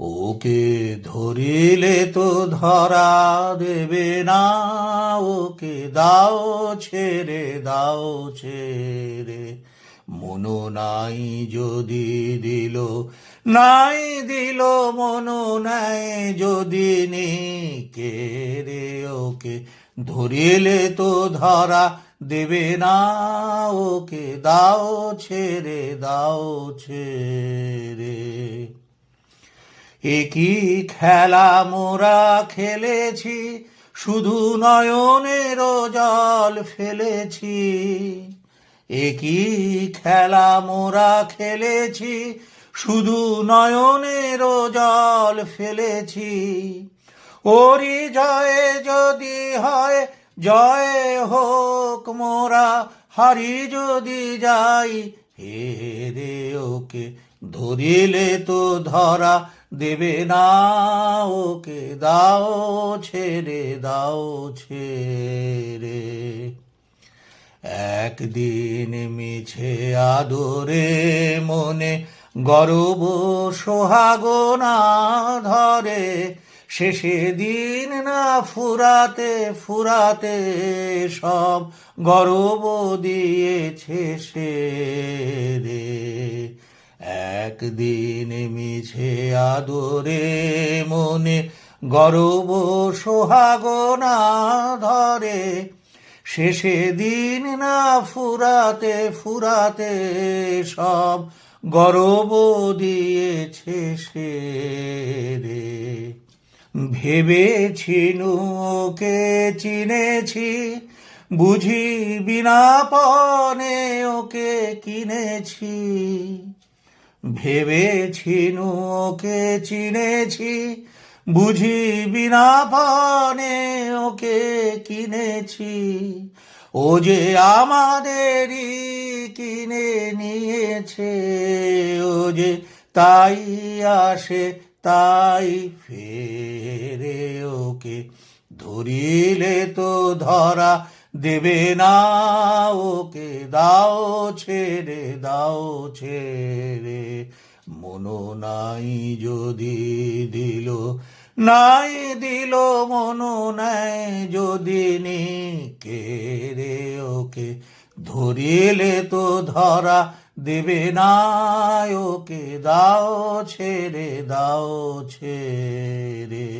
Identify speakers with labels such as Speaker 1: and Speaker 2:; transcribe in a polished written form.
Speaker 1: ওকে ধরিলে তো ধরা দেবে না, ওকে দাও ছেড়ে দাও ছেড়ে। মনো নাই যদি দিল, নাই দিল মনো নাই যদি নি, কে রে ওকে ধরিলে তো ধরা দেবে না, ওকে দাও ছেড়ে দাও ছেড়ে। একই খেলা মোরা খেলেছি, শুধু নয়নের জল ফেলেছি। একই খেলা মোরা খেলেছি, শুধু নয়নের জল ফেলেছি। ওরি জয়ে যদি হয় জয় হোক মোরা, হারি যদি যাই হেরে ওকে ধরিলে তো ধরা দেবে না, ওকে দাও ছেড়ে দাও ছেড়ে। একদিন মিছে আদরে মনে গর্ব সোহাগ না ধরে, শেষে দিন না ফুরাতে ফুরাতে সব গর্ব দিয়েছে সে রে। একদিন মিছে আদরে মনে গর্ব সোহাগ না ধরে, শেষে দিন না ফুরাতে ফুরাতে সব গর্ব দিয়েছে সে রে। ভেবেছি ওকে চিনেছি, বুঝি বিনা পণে ওকে কিনেছি। ভেবেছি ওকে চিনেছি, বুঝি বিনা পণে ওকে কিনেছি। ও যে আমাদেরই কিনে নিয়েছে, ও যে তাই আসে তাই ফেরে, ওকে ধরিলে তো ধরা দেবে না, ওকে দাও ছেড়ে দাও ছেড়ে। মনো নাই যদি দিল, নাই দিল মনো নাই যদি নি, কে রে ওকে ধরিলে তো ধরা দেবে না, ওকে দাও ছেড়ে দাও ছেড়ে।